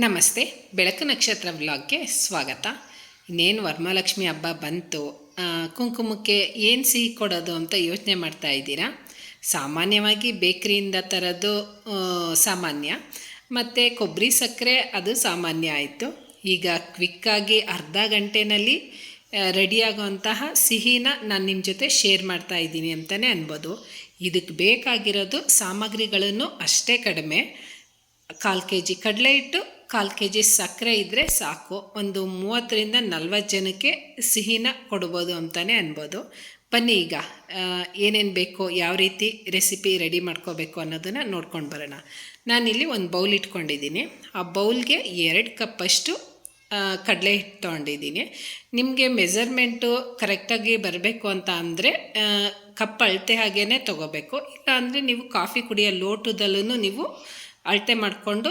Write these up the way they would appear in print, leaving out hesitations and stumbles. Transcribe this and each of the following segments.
ನಮಸ್ತೆ. ಬೆಳಕು ನಕ್ಷತ್ರ ವ್ಲಾಗ್ಗೆ ಸ್ವಾಗತ. ಇನ್ನೇನು ವರಮಹಾಲಕ್ಷ್ಮಿ ಹಬ್ಬ ಬಂತು. ಕುಂಕುಮಕ್ಕೆ ಏನು ಸಿಹಿ ಕೊಡೋದು ಅಂತ ಯೋಚನೆ ಮಾಡ್ತಾ ಇದ್ದೀರಾ? ಸಾಮಾನ್ಯವಾಗಿ ಬೇಕ್ರಿಯಿಂದ ತರೋದು ಸಾಮಾನ್ಯ, ಮತ್ತು ಕೊಬ್ಬರಿ ಸಕ್ಕರೆ ಅದು ಸಾಮಾನ್ಯ ಆಯಿತು. ಈಗ ಕ್ವಿಕ್ಕಾಗಿ ಅರ್ಧ ಗಂಟೆಯಲ್ಲಿ ರೆಡಿಯಾಗುವಂತಹ ಸಿಹಿನ ನಾನು ನಿಮ್ಮ ಜೊತೆ ಶೇರ್ ಮಾಡ್ತಾ ಇದ್ದೀನಿ ಅಂತಲೇ ಅನ್ಬೋದು. ಇದಕ್ಕೆ ಬೇಕಾಗಿರೋದು ಸಾಮಗ್ರಿಗಳನ್ನು ಅಷ್ಟೇ ಕಡಿಮೆ. 1/4 kg ಕಡಲೆ ಹಿಟ್ಟು, 1/4 kg ಸಕ್ಕರೆ ಇದ್ದರೆ ಸಾಕು. ಒಂದು 30ರಿಂದ 40 ಜನಕ್ಕೆ ಸಿಹಿನ ಕೊಡ್ಬೋದು ಅಂತಲೇ ಅನ್ಬೋದು. ಬನ್ನಿ ಈಗ ಏನೇನು ಬೇಕು, ಯಾವ ರೀತಿ ರೆಸಿಪಿ ರೆಡಿ ಮಾಡ್ಕೋಬೇಕು ಅನ್ನೋದನ್ನು ನೋಡ್ಕೊಂಡು ಬರೋಣ. ನಾನಿಲ್ಲಿ ಒಂದು ಬೌಲ್ ಇಟ್ಕೊಂಡಿದ್ದೀನಿ. ಆ ಬೌಲ್ಗೆ 2 ಕಪ್ಪಷ್ಟು ಕಡಲೆ ಹಿಟ್ಟು ತೊಗೊಂಡಿದ್ದೀನಿ. ನಿಮಗೆ ಮೆಜರ್ಮೆಂಟು ಕರೆಕ್ಟಾಗಿ ಬರಬೇಕು ಅಂತ ಅಂದರೆ ಕಪ್ ಅಳತೆ ಹಾಗೇ ತೊಗೋಬೇಕು. ಇಲ್ಲ ಅಂದರೆ ನೀವು ಕಾಫಿ ಕುಡಿಯೋ ಲೋಟದಲ್ಲೂ ನೀವು ಅಳತೆ ಮಾಡಿಕೊಂಡು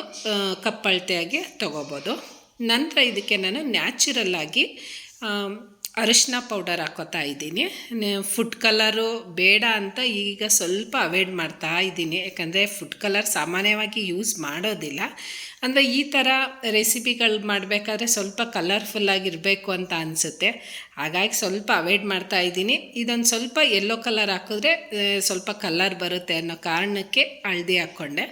ಕಪ್ ಅಳತೆಯಾಗಿ ತೊಗೋಬೋದು. ನಂತರ ಇದಕ್ಕೆ ನಾನು ನ್ಯಾಚುರಲ್ಲಾಗಿ ಅರಿಶಿನ ಪೌಡರ್ ಹಾಕೋತಾ ಇದ್ದೀನಿ. ಫುಡ್ ಕಲರು ಬೇಡ ಅಂತ ಈಗ ಸ್ವಲ್ಪ ಅವಾಯ್ಡ್ ಮಾಡ್ತಾ ಇದ್ದೀನಿ, ಯಾಕಂದರೆ ಫುಡ್ ಕಲರ್ ಸಾಮಾನ್ಯವಾಗಿ ಯೂಸ್ ಮಾಡೋದಿಲ್ಲ. ಅಂದರೆ ಈ ಥರ ರೆಸಿಪಿಗಳು ಮಾಡಬೇಕಾದ್ರೆ ಸ್ವಲ್ಪ ಕಲರ್ಫುಲ್ಲಾಗಿರಬೇಕು ಅಂತ ಅನಿಸುತ್ತೆ, ಹಾಗಾಗಿ ಸ್ವಲ್ಪ ಅವಾಯ್ಡ್ ಮಾಡ್ತಾ ಇದ್ದೀನಿ. ಇದೊಂದು ಸ್ವಲ್ಪ ಯೆಲ್ಲೋ ಕಲರ್ ಹಾಕಿದ್ರೆ ಸ್ವಲ್ಪ ಕಲರ್ ಬರುತ್ತೆ ಅನ್ನೋ ಕಾರಣಕ್ಕೆ ಹಳದಿ ಹಾಕ್ಕೊಂಡೆ.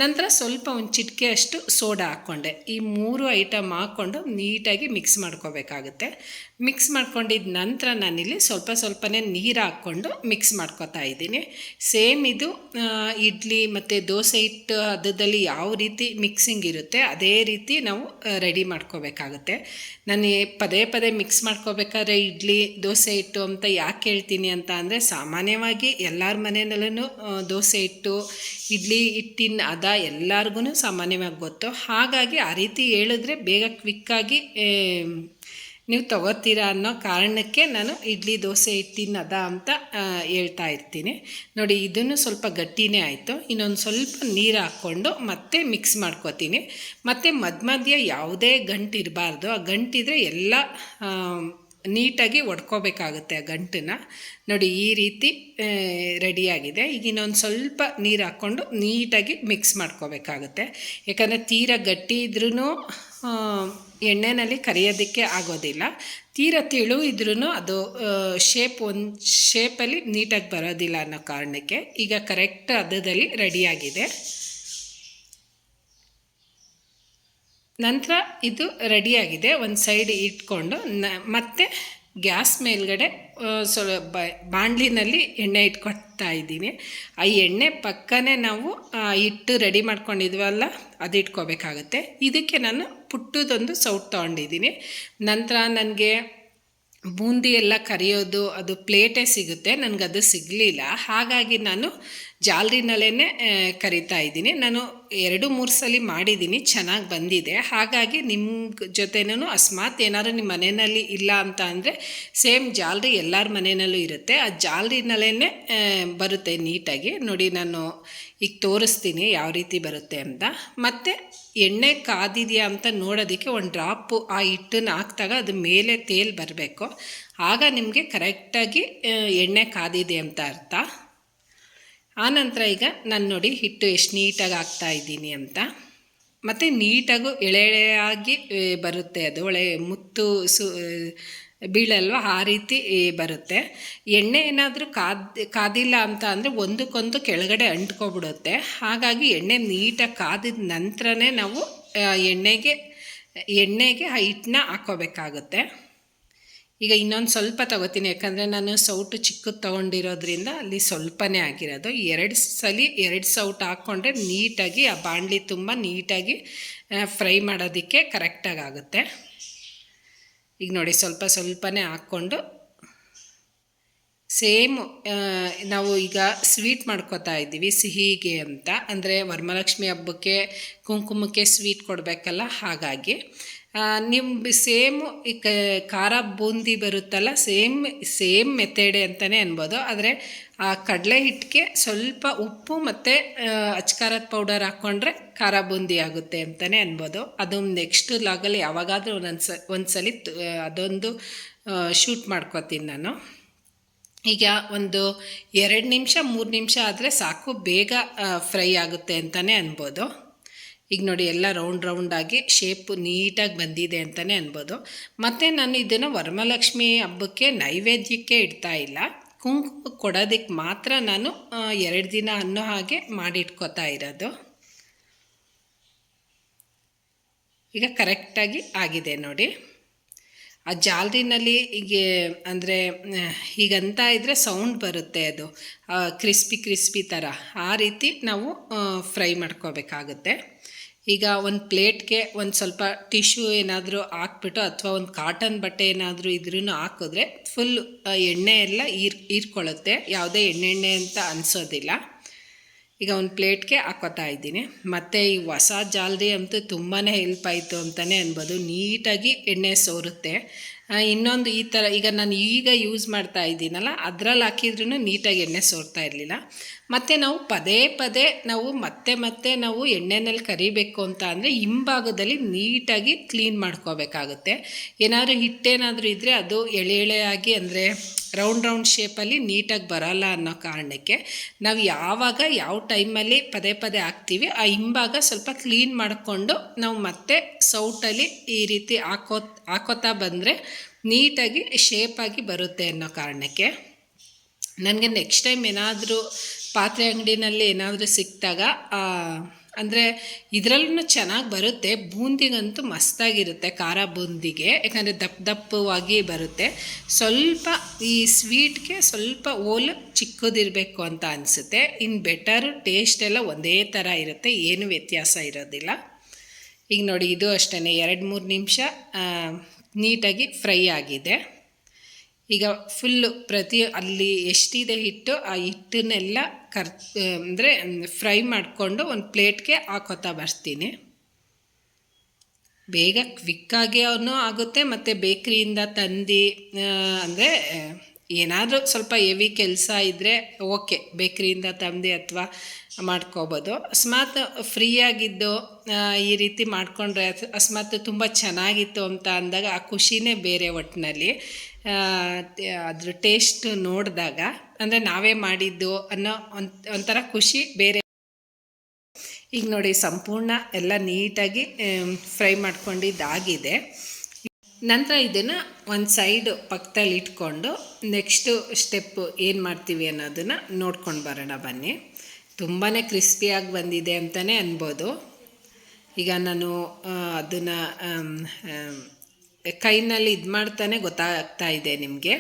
ನಂತರ ಸ್ವಲ್ಪ ಒಂದು ಚಿಟಿಕೆ ಅಷ್ಟು ಸೋಡಾ ಹಾಕ್ಕೊಂಡೆ. ಈ 3 ಐಟಮ್ ಹಾಕ್ಕೊಂಡು ನೀಟಾಗಿ ಮಿಕ್ಸ್ ಮಾಡ್ಕೋಬೇಕಾಗುತ್ತೆ. ಮಿಕ್ಸ್ ಮಾಡ್ಕೊಂಡಿದ್ದ ನಂತರ ನಾನಿಲ್ಲಿ ಸ್ವಲ್ಪನೇ ನೀರು ಹಾಕ್ಕೊಂಡು ಮಿಕ್ಸ್ ಮಾಡ್ಕೋತಾ ಇದ್ದೀನಿ. ಸೇಮ್ ಇದು ಇಡ್ಲಿ ಮತ್ತು ದೋಸೆ ಹಿಟ್ಟು ಹದದಲ್ಲಿ ಯಾವ ರೀತಿ ಮಿಕ್ಸಿಂಗ್ ಇರುತ್ತೆ ಅದೇ ರೀತಿ ನಾವು ರೆಡಿ ಮಾಡ್ಕೋಬೇಕಾಗುತ್ತೆ. ನಾನು ಪದೇ ಮಿಕ್ಸ್ ಮಾಡ್ಕೋಬೇಕಾದ್ರೆ ಇಡ್ಲಿ ದೋಸೆ ಹಿಟ್ಟು ಅಂತ ಯಾಕೆ ಹೇಳ್ತೀನಿ ಅಂತ ಅಂದರೆ, ಸಾಮಾನ್ಯವಾಗಿ ಎಲ್ಲರ ಮನೆಯಲ್ಲೂ ದೋಸೆ ಹಿಟ್ಟು ಇಡ್ಲಿ ಹಿಟ್ಟಿನ ಹದ ಎಲ್ಲರಿಗೂ ಸಾಮಾನ್ಯವಾಗಿ ಗೊತ್ತು. ಹಾಗಾಗಿ ಆ ರೀತಿ ಹೇಳಿದ್ರೆ ಬೇಗ ಕ್ವಿಕ್ಕಾಗಿ ನೀವು ತಗೋತೀರಾ ಅನ್ನೋ ಕಾರಣಕ್ಕೆ ನಾನು ಇಡ್ಲಿ ದೋಸೆ ಹಿಟ್ಟಿನ ಹದ ಅಂತ ಹೇಳ್ತಾ ಇರ್ತೀನಿ. ನೋಡಿ, ಇದನ್ನು ಸ್ವಲ್ಪ ಗಟ್ಟಿನೇ ಆಯಿತು. ಇನ್ನೊಂದು ಸ್ವಲ್ಪ ನೀರು ಹಾಕ್ಕೊಂಡು ಮತ್ತೆ ಮಿಕ್ಸ್ ಮಾಡ್ಕೋತೀನಿ. ಮತ್ತು ಮಧ್ಯ ಯಾವುದೇ ಗಂಟು ಇರಬಾರ್ದು. ಆ ಗಂಟಿದ್ರೆ ಎಲ್ಲ ನೀಟಾಗಿ ಒಡ್ಕೋಬೇಕಾಗುತ್ತೆ ಆ ಗಂಟನ್ನ. ನೋಡಿ, ಈ ರೀತಿ ರೆಡಿಯಾಗಿದೆ. ಈಗ ಇನ್ನೊಂದು ಸ್ವಲ್ಪ ನೀರು ಹಾಕ್ಕೊಂಡು ನೀಟಾಗಿ ಮಿಕ್ಸ್ ಮಾಡ್ಕೋಬೇಕಾಗುತ್ತೆ. ಯಾಕಂದರೆ ತೀರಾ ಗಟ್ಟಿ ಇದ್ರೂ ಎಣ್ಣೆಯಲ್ಲಿ ಕರಿಯೋದಕ್ಕೆ ಆಗೋದಿಲ್ಲ, ತೀರಾ ತೆಳು ಇದ್ರೂ ಅದು ಒಂದು ಶೇಪಲ್ಲಿ ನೀಟಾಗಿ ಬರೋದಿಲ್ಲ ಅನ್ನೋ ಕಾರಣಕ್ಕೆ. ಈಗ ಕರೆಕ್ಟ್ ಹದದಲ್ಲಿ ರೆಡಿಯಾಗಿದೆ. ನಂತರ ಇದು ರೆಡಿಯಾಗಿದೆ. ಒಂದು ಸೈಡ್ ಇಟ್ಕೊಂಡು ಮತ್ತೆ ಗ್ಯಾಸ್ ಮೇಲ್ಗಡೆ ಬಾಣಲಿನಲ್ಲಿ ಎಣ್ಣೆ ಇಟ್ಕೊಳ್ತಾ ಇದ್ದೀನಿ. ಆ ಎಣ್ಣೆ ಪಕ್ಕನೇ ನಾವು ಹಿಟ್ಟು ರೆಡಿ ಮಾಡ್ಕೊಂಡಿದ್ವಲ್ಲ ಅದು ಇಟ್ಕೋಬೇಕಾಗುತ್ತೆ. ಇದಕ್ಕೆ ನಾನು ಪುಟ್ಟದೊಂದು ಸೌಟ್ ತೊಗೊಂಡಿದ್ದೀನಿ. ನಂತರ ನನಗೆ ಬೂಂದಿ ಎಲ್ಲ ಕರಿಯೋದು ಅದು ಪ್ಲೇಟೇ ಸಿಗುತ್ತೆ, ನನಗದು ಸಿಗಲಿಲ್ಲ. ಹಾಗಾಗಿ ನಾನು ಜಾಲರಿನಲ್ಲೇ ಕರಿತಾ ಇದ್ದೀನಿ. ನಾನು 2-3 ಸಲ ಮಾಡಿದ್ದೀನಿ, ಚೆನ್ನಾಗಿ ಬಂದಿದೆ. ಹಾಗಾಗಿ ನಿಮ್ಮ ಜೊತೆನೂ ಅಕಸ್ಮಾತ್ ಏನಾದರೂ ನಿಮ್ಮ ಮನೆಯಲ್ಲಿ ಇಲ್ಲ ಅಂತ ಅಂದರೆ ಸೇಮ್ ಜಾಲರಿ ಎಲ್ಲರ ಮನೆಯಲ್ಲೂ ಇರುತ್ತೆ, ಆ ಜಾಲರಿನಲ್ಲೇ ಬರುತ್ತೆ ನೀಟಾಗಿ. ನೋಡಿ, ನಾನು ಈಗ ತೋರಿಸ್ತೀನಿ ಯಾವ ರೀತಿ ಬರುತ್ತೆ ಅಂತ. ಮತ್ತು ಎಣ್ಣೆ ಕಾದಿದೆಯಾ ಅಂತ ನೋಡೋದಕ್ಕೆ ಒಂದು ಡ್ರಾಪು ಆ ಹಿಟ್ಟನ್ನು ಹಾಕಿದಾಗ ಅದು ಮೇಲೆ ತೇಲ್ ಬರಬೇಕು, ಆಗ ನಿಮಗೆ ಕರೆಕ್ಟಾಗಿ ಎಣ್ಣೆ ಕಾದಿದೆ ಅಂತ ಅರ್ಥ. ಆನಂತರ ಈಗ ನಾನು ನೋಡಿ ಹಿಟ್ಟು ಎಷ್ಟು ನೀಟಾಗಿ ಹಾಕ್ತಾಯಿದ್ದೀನಿ ಅಂತ. ಮತ್ತು ನೀಟಾಗೂ ಎಳೆಯಾಗಿ ಬರುತ್ತೆ, ಅದು ಒಳ್ಳೆ ಮುತ್ತು ಬೀಳಲ್ವ ಆ ರೀತಿ ಬರುತ್ತೆ. ಎಣ್ಣೆ ಏನಾದರೂ ಕಾದಿಲ್ಲ ಅಂತ ಅಂದರೆ ಒಂದಕ್ಕೊಂದು ಕೆಳಗಡೆ ಅಂಟ್ಕೊಬಿಡುತ್ತೆ. ಹಾಗಾಗಿ ಎಣ್ಣೆ ನೀಟಾಗಿ ಕಾದಿದ ನಂತರನೇ ನಾವು ಎಣ್ಣೆಗೆ ಆ ಹಿಟ್ಟನ್ನ ಹಾಕ್ಕೋಬೇಕಾಗುತ್ತೆ. ಈಗ ಇನ್ನೊಂದು ಸ್ವಲ್ಪ ತೊಗೋತೀನಿ, ಯಾಕಂದರೆ ನಾನು ಸೌಟು ಚಿಕ್ಕದು ತೊಗೊಂಡಿರೋದ್ರಿಂದ ಅಲ್ಲಿ ಸ್ವಲ್ಪನೇ ಆಗಿರೋದು. 2 ಸಲ 2 ಸೌಟು ಹಾಕ್ಕೊಂಡ್ರೆ ನೀಟಾಗಿ ಆ ಬಾಣಲಿ ತುಂಬ ನೀಟಾಗಿ ಫ್ರೈ ಮಾಡೋದಕ್ಕೆ ಕರೆಕ್ಟಾಗಿ ಆಗುತ್ತೆ. ಈಗ ನೋಡಿ, ಸ್ವಲ್ಪನೇ ಹಾಕ್ಕೊಂಡು ಸೇಮು ನಾವು ಈಗ ಸ್ವೀಟ್ ಮಾಡ್ಕೋತಾ ಇದ್ದೀವಿ ಸಿಹಿಗೆ ಅಂತ, ಅಂದರೆ ವರಮಹಾಲಕ್ಷ್ಮಿ ಹಬ್ಬಕ್ಕೆ ಕುಂಕುಮಕ್ಕೆ ಸ್ವೀಟ್ ಕೊಡಬೇಕಲ್ಲ, ಹಾಗಾಗಿ ನಿಮ್ಮ ಸೇಮು ಈ ಖಾರ ಬೂಂದಿ ಬರುತ್ತಲ್ಲ, ಸೇಮ್ ಮೆಥಡೇ ಅಂತಲೇ ಅನ್ಬೋದು. ಆದರೆ ಆ ಕಡಲೆ ಹಿಟ್ಟಿಗೆ ಸ್ವಲ್ಪ ಉಪ್ಪು ಮತ್ತು ಅಚ್ಕಾರದ ಪೌಡರ್ ಹಾಕ್ಕೊಂಡ್ರೆ ಖಾರ ಬೂಂದಿ ಆಗುತ್ತೆ ಅಂತಲೇ ಅನ್ಬೋದು. ಅದು ನೆಕ್ಸ್ಟ್ ಲಾಗಲ್ಲಿ ಯಾವಾಗಾದರೂ ಒಂದ್ಸಲ ಅದೊಂದು ಶೂಟ್ ಮಾಡ್ಕೋತೀನಿ ನಾನು. ಈಗ ಒಂದು 2 ನಿಮಿಷ 3 ನಿಮಿಷ ಆದರೆ ಸಾಕು, ಬೇಗ ಫ್ರೈ ಆಗುತ್ತೆ ಅಂತಲೇ ಅನ್ಬೋದು. ಈಗ ನೋಡಿ ಎಲ್ಲ ರೌಂಡಾಗಿ ಶೇಪು ನೀಟಾಗಿ ಬಂದಿದೆ ಅಂತಲೇ ಅನ್ಬೋದು. ಮತ್ತು ನಾನು ಇದನ್ನು ವರಮಹಾಲಕ್ಷ್ಮಿ ಹಬ್ಬಕ್ಕೆ ನೈವೇದ್ಯಕ್ಕೆ ಇಡ್ತಾ ಇಲ್ಲ, ಕುಂಕುಮ ಕೊಡೋದಕ್ಕೆ ಮಾತ್ರ ನಾನು 2 ದಿನ ಅನ್ನೋ ಹಾಗೆ ಮಾಡಿಟ್ಕೋತಾ ಇರೋದು. ಈಗ ಕರೆಕ್ಟಾಗಿ ಆಗಿದೆ ನೋಡಿ. ಆ ಜಾಲರಿನಲ್ಲಿ ಈಗ ಅಂದರೆ ಹೀಗಂತ ಇದ್ದರೆ ಸೌಂಡ್ ಬರುತ್ತೆ, ಅದು ಕ್ರಿಸ್ಪಿ ಥರ. ಆ ರೀತಿ ನಾವು ಫ್ರೈ ಮಾಡ್ಕೋಬೇಕಾಗುತ್ತೆ. ಈಗ ಒಂದು ಪ್ಲೇಟ್ಗೆ ಒಂದು ಸ್ವಲ್ಪ ಟಿಶ್ಯೂ ಏನಾದರೂ ಹಾಕ್ಬಿಟ್ಟು ಅಥವಾ ಒಂದು ಕಾಟನ್ ಬಟ್ಟೆ ಏನಾದರೂ ಇದ್ರೂ ಹಾಕಿದ್ರೆ ಫುಲ್ ಎಣ್ಣೆ ಎಲ್ಲ ಹೀರ್ಕೊಳ್ಳುತ್ತೆ, ಯಾವುದೇ ಎಣ್ಣೆ ಅಂತ ಅನಿಸೋದಿಲ್ಲ. ಈಗ ಒಂದು ಪ್ಲೇಟ್ಗೆ ಹಾಕೋತಾ ಇದ್ದೀನಿ. ಮತ್ತು ಈ ಹೊಸ ಜಾಲರಿ ಅಂತೂ ತುಂಬಾ ಹೆಲ್ಪ್ ಆಯಿತು ಅಂತಲೇ ಅನ್ಬೋದು, ನೀಟಾಗಿ ಎಣ್ಣೆ ಸೋರುತ್ತೆ. ಇನ್ನೊಂದು ಈ ಥರ ಈಗ ನಾನು ಯೂಸ್ ಮಾಡ್ತಾ ಇದ್ದೀನಲ್ಲ, ಅದರಲ್ಲಿ ಹಾಕಿದ್ರೂ ನೀಟಾಗಿ ಎಣ್ಣೆ ಸೋರ್ತಾ ಇರಲಿಲ್ಲ. ಮತ್ತು ನಾವು ಪದೇ ನಾವು ಮತ್ತೆ ನಾವು ಎಣ್ಣೆನಲ್ಲಿ ಕರಿಬೇಕು ಅಂತ ಅಂದರೆ ಹಿಂಭಾಗದಲ್ಲಿ ನೀಟಾಗಿ ಕ್ಲೀನ್ ಮಾಡ್ಕೋಬೇಕಾಗುತ್ತೆ. ಏನಾದರೂ ಹಿಟ್ಟೇನಾದರೂ ಇದ್ದರೆ ಅದು ಎಳೆಯಾಗಿ ಅಂದರೆ ರೌಂಡ್ ಶೇಪಲ್ಲಿ ನೀಟಾಗಿ ಬರೋಲ್ಲ ಅನ್ನೋ ಕಾರಣಕ್ಕೆ ನಾವು ಯಾವ ಟೈಮಲ್ಲಿ ಪದೇ ಹಾಕ್ತೀವಿ ಆ ಹಿಂಭಾಗ ಸ್ವಲ್ಪ ಕ್ಲೀನ್ ಮಾಡಿಕೊಂಡು ನಾವು ಮತ್ತೆ ಸೌಟಲ್ಲಿ ಈ ರೀತಿ ಹಾಕೋತಾ ಬಂದರೆ ನೀಟಾಗಿ ಶೇಪಾಗಿ ಬರುತ್ತೆ ಅನ್ನೋ ಕಾರಣಕ್ಕೆ. ನನಗೆ ನೆಕ್ಸ್ಟ್ ಟೈಮ್ ಏನಾದರೂ ಪಾತ್ರೆ ಅಂಗಡಿನಲ್ಲಿ ಏನಾದರೂ ಸಿಕ್ಕಿದಾಗ ಅಂದರೆ ಇದರಲ್ಲೂ ಚೆನ್ನಾಗಿ ಬರುತ್ತೆ. ಬೂಂದಿಗಂತೂ ಮಸ್ತಾಗಿರುತ್ತೆ, ಖಾರ ಬೂಂದಿಗೆ, ಯಾಕಂದರೆ ದಪ್ಪವಾಗಿ ಬರುತ್ತೆ. ಸ್ವಲ್ಪ ಈ ಸ್ವೀಟ್ಗೆ ಸ್ವಲ್ಪ ಓಲು ಚಿಕ್ಕದಿರಬೇಕು ಅಂತ ಅನಿಸುತ್ತೆ. ಇನ್ನು ಬೆಟರು ಟೇಸ್ಟ್ ಎಲ್ಲ ಒಂದೇ ಥರ ಇರುತ್ತೆ, ಏನು ವ್ಯತ್ಯಾಸ ಇರೋದಿಲ್ಲ. ಈಗ ನೋಡಿ, ಇದು ಅಷ್ಟೇ 2-3 ನಿಮಿಷ ನೀಟಾಗಿ ಫ್ರೈ ಆಗಿದೆ. ಈಗ ಫುಲ್ಲು ಅಲ್ಲಿ ಎಷ್ಟಿದೆ ಹಿಟ್ಟು ಆ ಹಿಟ್ಟನ್ನೆಲ್ಲ ಅಂದರೆ ಫ್ರೈ ಮಾಡಿಕೊಂಡು ಒಂದು ಪ್ಲೇಟ್ಗೆ ಹಾಕೋತಾ ಬರ್ತೀನಿ. ಬೇಗ ಕ್ವಿಕ್ಕಾಗಿ ಆಗುತ್ತೆ. ಮತ್ತು ಬೇಕ್ರಿಯಿಂದ ತಂದು ಅಂದರೆ ಏನಾದರೂ ಸ್ವಲ್ಪ ಹೆವಿ ಕೆಲಸ ಇದ್ದರೆ ಓಕೆ, ಬೇಕ್ರಿಯಿಂದ ತಂದು ಅಥವಾ ಮಾಡ್ಕೋಬೋದು. ಅಕಸ್ಮಾತ್ ಫ್ರೀಯಾಗಿದ್ದು ಈ ರೀತಿ ಮಾಡಿಕೊಂಡ್ರೆ ಅಕಸ್ಮಾತ್ ತುಂಬ ಚೆನ್ನಾಗಿತ್ತು ಅಂತ ಅಂದಾಗ ಆ ಖುಷಿನೇ ಬೇರೆ. ಒಟ್ಟಿನಲ್ಲಿ ಅದ್ರ ಟೇಸ್ಟ್ ನೋಡಿದಾಗ ಅಂದರೆ ನಾವೇ ಮಾಡಿದ್ದು ಅನ್ನೋ ಒಂಥರ ಖುಷಿ ಬೇರೆ. ಈಗ ನೋಡಿ, ಸಂಪೂರ್ಣ ಎಲ್ಲ ನೀಟಾಗಿ ಫ್ರೈ ಮಾಡ್ಕೊಂಡಿದ್ದಾಗಿದೆ. ನಂತರ ಇದನ್ನು ಒಂದು ಸೈಡು ಪಕ್ಕದಲ್ಲಿ ಇಟ್ಕೊಂಡು ನೆಕ್ಸ್ಟು ಸ್ಟೆಪ್ಪು ಏನು ಮಾಡ್ತೀವಿ ಅನ್ನೋದನ್ನು ನೋಡ್ಕೊಂಡು ಬರೋಣ ಬನ್ನಿ. ತುಂಬಾ ಕ್ರಿಸ್ಪಿಯಾಗಿ ಬಂದಿದೆ ಅಂತಲೇ ಅನ್ಬೋದು. ಈಗ ನಾನು ಅದನ್ನು ಕೈನಲ್ಲಿ ಮಾಡ್ತಾನೆ ಗೊತ್ತಾಗ್ತಾ ಇದೆ ನಿಮಗೆ.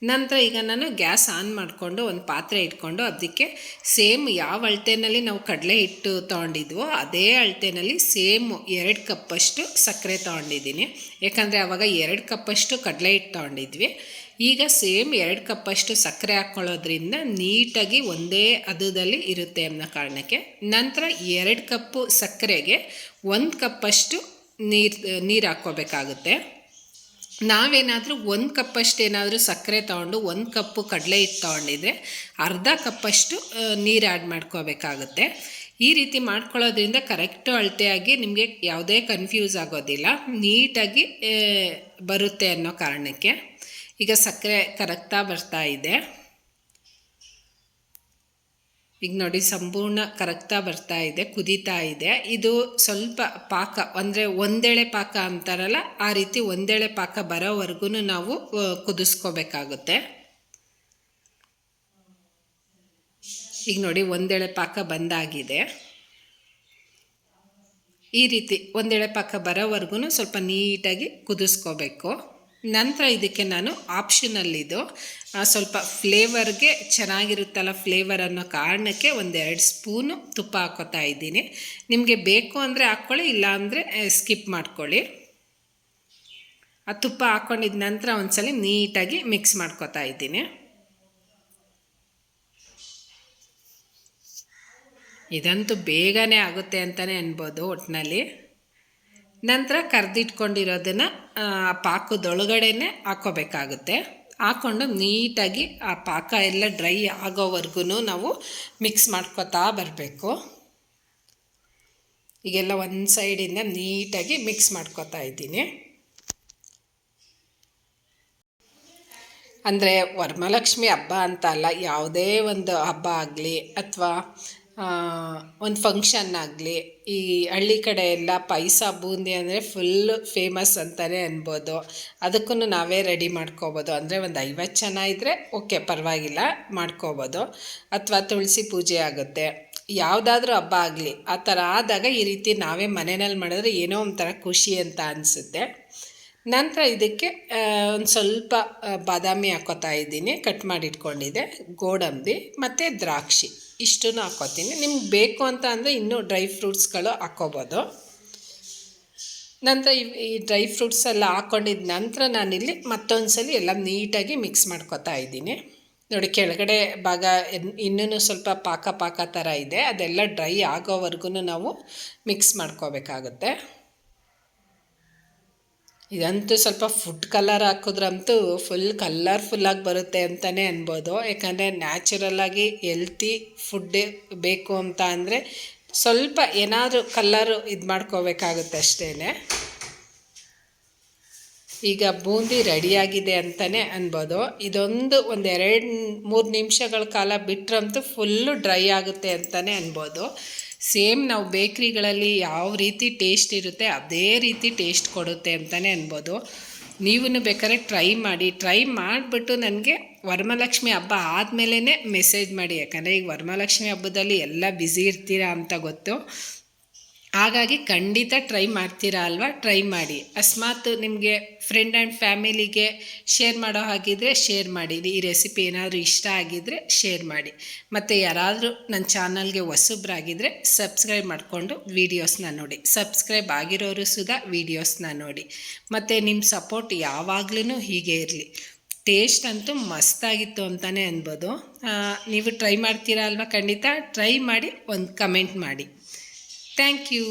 ನಂತರ ಈಗ ನಾನು ಗ್ಯಾಸ್ ಆನ್ ಮಾಡಿಕೊಂಡು ಒಂದು ಪಾತ್ರೆ ಇಟ್ಕೊಂಡು ಅದಕ್ಕೆ ಸೇಮ್ ಯಾವ ಅಳತೆಯಲ್ಲಿ ನಾವು ಕಡಲೆ ಹಿಟ್ಟು ತೊಗೊಂಡಿದ್ವೋ ಅದೇ ಅಳತೆಯಲ್ಲಿ ಸೇಮ್ 2 ಕಪ್ಪಷ್ಟು ಸಕ್ಕರೆ ತೊಗೊಂಡಿದ್ದೀನಿ. ಯಾಕಂದರೆ ಆವಾಗ 2 ಕಪ್ಪಷ್ಟು ಕಡಲೆ ಹಿಟ್ಟು ತೊಗೊಂಡಿದ್ವಿ. ಈಗ ಸೇಮ್ 2 ಕಪ್ಪಷ್ಟು ಸಕ್ಕರೆ ಹಾಕ್ಕೊಳ್ಳೋದ್ರಿಂದ ನೀಟಾಗಿ ಒಂದೇ ಹದದಲ್ಲಿ ಇರುತ್ತೆ ಅನ್ನೋ ಕಾರಣಕ್ಕೆ. ನಂತರ 2 ಕಪ್ಪು ಸಕ್ಕರೆಗೆ 1 ಕಪ್ಪಷ್ಟು ನೀರು ಹಾಕ್ಕೋಬೇಕಾಗುತ್ತೆ. ನಾವೇನಾದರೂ 1 ಕಪ್ಪಷ್ಟು ಏನಾದರೂ ಸಕ್ಕರೆ ತೊಗೊಂಡು 1 ಕಪ್ಪು ಕಡಲೆ ಹಿಟ್ಟು ತೊಗೊಂಡಿದ್ರೆ ಅರ್ಧ ಕಪ್ಪಷ್ಟು ನೀರು ಆ್ಯಡ್ ಮಾಡ್ಕೋಬೇಕಾಗುತ್ತೆ. ಈ ರೀತಿ ಮಾಡ್ಕೊಳ್ಳೋದ್ರಿಂದ ಕರೆಕ್ಟು ಅಳತೆಯಾಗಿ ನಿಮಗೆ ಯಾವುದೇ ಕನ್ಫ್ಯೂಸ್ ಆಗೋದಿಲ್ಲ, ನೀಟಾಗಿ ಬರುತ್ತೆ ಅನ್ನೋ ಕಾರಣಕ್ಕೆ. ಈಗ ಸಕ್ಕರೆ ಕರಗ್ತಾ ಬರ್ತಾ ಇದೆ. ಈಗ ನೋಡಿ, ಸಂಪೂರ್ಣ ಕರಗ್ತಾ ಬರ್ತಾ ಇದೆ, ಕುದೀತಾ ಇದೆ. ಇದು ಸ್ವಲ್ಪ ಪಾಕ ಅಂದರೆ ಒಂದೇಳೆ ಪಾಕ ಅಂತಾರಲ್ಲ, ಆ ರೀತಿ ಒಂದೇಳೆ ಪಾಕ ಬರೋವರೆಗೂ ನಾವು ಕುದಿಸ್ಕೋಬೇಕಾಗುತ್ತೆ. ಈಗ ನೋಡಿ, ಒಂದೇಳೆ ಪಾಕ ಬಂದಾಗಿದೆ. ಈ ರೀತಿ ಒಂದೇಳೆ ಪಾಕ ಬರೋವರೆಗೂ ಸ್ವಲ್ಪ ನೀಟಾಗಿ ಕುದಿಸ್ಕೋಬೇಕು. ನಂತರ ಇದಕ್ಕೆ ನಾನು ಆಪ್ಷನಲ್ಲಿದ್ದು ಸ್ವಲ್ಪ ಫ್ಲೇವರ್ಗೆ ಚೆನ್ನಾಗಿರುತ್ತಲ್ಲ ಫ್ಲೇವರ್ ಅನ್ನೋ ಕಾರಣಕ್ಕೆ 1-2 ಸ್ಪೂನು ತುಪ್ಪ ಹಾಕ್ಕೋತಾ ಇದ್ದೀನಿ. ನಿಮಗೆ ಬೇಕು ಅಂದರೆ ಹಾಕ್ಕೊಳ್ಳಿ, ಇಲ್ಲ ಅಂದರೆ ಸ್ಕಿಪ್ ಮಾಡ್ಕೊಳ್ಳಿ. ಆ ತುಪ್ಪ ಹಾಕ್ಕೊಂಡಿದ ನಂತರ ಒಂದ್ಸಲ ನೀಟಾಗಿ ಮಿಕ್ಸ್ ಮಾಡ್ಕೋತಾ ಇದ್ದೀನಿ. ಇದಂತೂ ಬೇಗನೆ ಆಗುತ್ತೆ ಅಂತಲೇ ಅನ್ಬೋದು ಒಟ್ಟಿನಲ್ಲಿ. ನಂತರ ಕರೆದಿಟ್ಕೊಂಡಿರೋದನ್ನು ಪಾಕದೊಳಗಡೆನೆ ಹಾಕ್ಕೋಬೇಕಾಗುತ್ತೆ. ಹಾಕ್ಕೊಂಡು ನೀಟಾಗಿ ಆ ಪಾಕ ಎಲ್ಲ ಡ್ರೈ ಆಗೋವರೆಗೂ ನಾವು ಮಿಕ್ಸ್ ಮಾಡ್ಕೋತಾ ಬರಬೇಕು. ಈಗೆಲ್ಲ ಒಂದು ಸೈಡಿಂದ ನೀಟಾಗಿ ಮಿಕ್ಸ್ ಮಾಡ್ಕೋತಾ ಇದ್ದೀನಿ. ಅಂದರೆ ವರಮಹಾಲಕ್ಷ್ಮಿ ಹಬ್ಬ ಅಂತ ಅಲ್ಲ, ಯಾವುದೇ ಒಂದು ಹಬ್ಬ ಆಗಲಿ ಅಥವಾ ಒಂದು ಫಂಕ್ಷನ್ ಆಗಲಿ, ಈ ಹಳ್ಳಿ ಕಡೆ ಎಲ್ಲ ಪಾಯಸ ಬೂಂದಿ ಅಂದರೆ ಫುಲ್ಲು ಫೇಮಸ್ ಅಂತಲೇ ಅನ್ಬೋದು. ಅದಕ್ಕೂ ನಾವೇ ರೆಡಿ ಮಾಡ್ಕೋಬೋದು. ಅಂದರೆ ಒಂದು 50 ಜನ ಇದ್ದರೆ ಓಕೆ, ಪರವಾಗಿಲ್ಲ, ಮಾಡ್ಕೋಬೋದು. ಅಥವಾ ತುಳಸಿ ಪೂಜೆ ಆಗುತ್ತೆ, ಯಾವುದಾದ್ರೂ ಹಬ್ಬ ಆಗಲಿ, ಆ ಥರ ಆದಾಗ ಈ ರೀತಿ ನಾವೇ ಮನೆಯಲ್ಲಿ ಮಾಡಿದ್ರೆ ಏನೋ ಒಂಥರ ಖುಷಿ ಅಂತ ಅನಿಸುತ್ತೆ. ನಂತರ ಇದಕ್ಕೆ ಒಂದು ಸ್ವಲ್ಪ ಬಾದಾಮಿ ಹಾಕ್ಕೋತಾ ಇದ್ದೀನಿ, ಕಟ್ ಮಾಡಿ ಇಟ್ಕೊಂಡಿದ್ದೆ, ಗೋಡಂಬಿ ಮತ್ತು ದ್ರಾಕ್ಷಿ ಇಷ್ಟನ್ನು ಹಾಕ್ಕೋತೀನಿ. ನಿಮ್ಗೆ ಬೇಕು ಅಂತ ಅಂದರೆ ಇನ್ನೂ ಡ್ರೈ ಫ್ರೂಟ್ಸ್ಗಳು ಹಾಕ್ಕೋಬೋದು. ನಂತರ ಈ ಡ್ರೈ ಫ್ರೂಟ್ಸ್ ಎಲ್ಲ ಹಾಕ್ಕೊಂಡಿದ್ದ ನಂತರ ನಾನಿಲ್ಲಿ ಮತ್ತೊಂದು ಸಲ ಎಲ್ಲ ನೀಟಾಗಿ ಮಿಕ್ಸ್ ಮಾಡ್ಕೋತಾ ಇದ್ದೀನಿ. ನೋಡಿ, ಕೆಳಗಡೆ ಭಾಗ ಇನ್ನೂ ಸ್ವಲ್ಪ ಪಾಕ ಥರ ಇದೆ, ಅದೆಲ್ಲ ಡ್ರೈ ಆಗೋವರೆಗೂ ನಾವು ಮಿಕ್ಸ್ ಮಾಡ್ಕೋಬೇಕಾಗುತ್ತೆ. ಇದಂತೂ ಸ್ವಲ್ಪ ಫುಡ್ ಕಲರ್ ಹಾಕಿದ್ರಂತೂ ಫುಲ್ ಕಲರ್ಫುಲ್ಲಾಗಿ ಬರುತ್ತೆ ಅಂತಲೇ ಅನ್ಬೋದು. ಯಾಕಂದರೆ ನ್ಯಾಚುರಲ್ಲಾಗಿ ಹೆಲ್ತಿ ಫುಡ್ ಬೇಕು ಅಂತ ಅಂದರೆ ಸ್ವಲ್ಪ ಏನಾದರೂ ಕಲ್ಲರು ಇದು ಮಾಡ್ಕೋಬೇಕಾಗುತ್ತೆ ಅಷ್ಟೇ. ಈಗ ಬೂಂದಿ ರೆಡಿಯಾಗಿದೆ ಅಂತಲೇ ಅನ್ಬೋದು. ಇದೊಂದು 2-3 ನಿಮಿಷಗಳ ಕಾಲ ಬಿಟ್ಟರಂತೂ ಫುಲ್ಲು ಡ್ರೈ ಆಗುತ್ತೆ ಅಂತಲೇ ಅನ್ಬೋದು. ಸೇಮ್ ನಾವು ಬೇಕ್ರಿಗಳಲ್ಲಿ ಯಾವ ರೀತಿ ಟೇಸ್ಟ್ ಇರುತ್ತೆ ಅದೇ ರೀತಿ ಟೇಸ್ಟ್ ಕೊಡುತ್ತೆ ಅಂತಲೇ ಅನ್ಬೋದು. ನೀವೂ ಬೇಕಾದ್ರೆ ಟ್ರೈ ಮಾಡಿಬಿಟ್ಟು ನನಗೆ ವರಮಹಾಲಕ್ಷ್ಮಿ ಹಬ್ಬ ಆದಮೇಲೆ ಮೆಸೇಜ್ ಮಾಡಿ. ಯಾಕಂದರೆ ಈಗ ವರಮಹಾಲಕ್ಷ್ಮಿ ಹಬ್ಬದಲ್ಲಿ ಎಲ್ಲ ಬ್ಯುಸಿ ಇರ್ತೀರಾ ಅಂತ ಗೊತ್ತು. ಹಾಗಾಗಿ ಖಂಡಿತ ಟ್ರೈ ಮಾಡ್ತೀರಾ ಅಲ್ವಾ? ಟ್ರೈ ಮಾಡಿ. ಅಕಸ್ಮಾತ್ ನಿಮಗೆ ಫ್ರೆಂಡ್ ಆ್ಯಂಡ್ ಫ್ಯಾಮಿಲಿಗೆ ಶೇರ್ ಮಾಡೋ ಹಾಗಿದ್ರೆ ಶೇರ್ ಮಾಡಿ. ಈ ರೆಸಿಪಿ ಏನಾದರೂ ಇಷ್ಟ ಆಗಿದ್ದರೆ ಶೇರ್ ಮಾಡಿ. ಮತ್ತು ಯಾರಾದರೂ ನನ್ನ ಚಾನಲ್ಗೆ ಹೊಸಬ್ರಾಗಿದ್ದರೆ ಸಬ್ಸ್ಕ್ರೈಬ್ ಮಾಡಿಕೊಂಡು ವೀಡಿಯೋಸ್ನ ನೋಡಿ. ಸಬ್ಸ್ಕ್ರೈಬ್ ಆಗಿರೋರು ಸುಧಾ ವೀಡಿಯೋಸ್ನ ನೋಡಿ. ಮತ್ತು ನಿಮ್ಮ ಸಪೋರ್ಟ್ ಯಾವಾಗಲೂ ಹೀಗೆ ಇರಲಿ. ಟೇಸ್ಟ್ ಅಂತೂ ಮಸ್ತಾಗಿತ್ತು ಅಂತಲೇ ಅನ್ಬೋದು. ನೀವು ಟ್ರೈ ಮಾಡ್ತೀರಾ ಅಲ್ವಾ? ಖಂಡಿತ ಟ್ರೈ ಮಾಡಿ ಒಂದು ಕಮೆಂಟ್ ಮಾಡಿ. Thank you.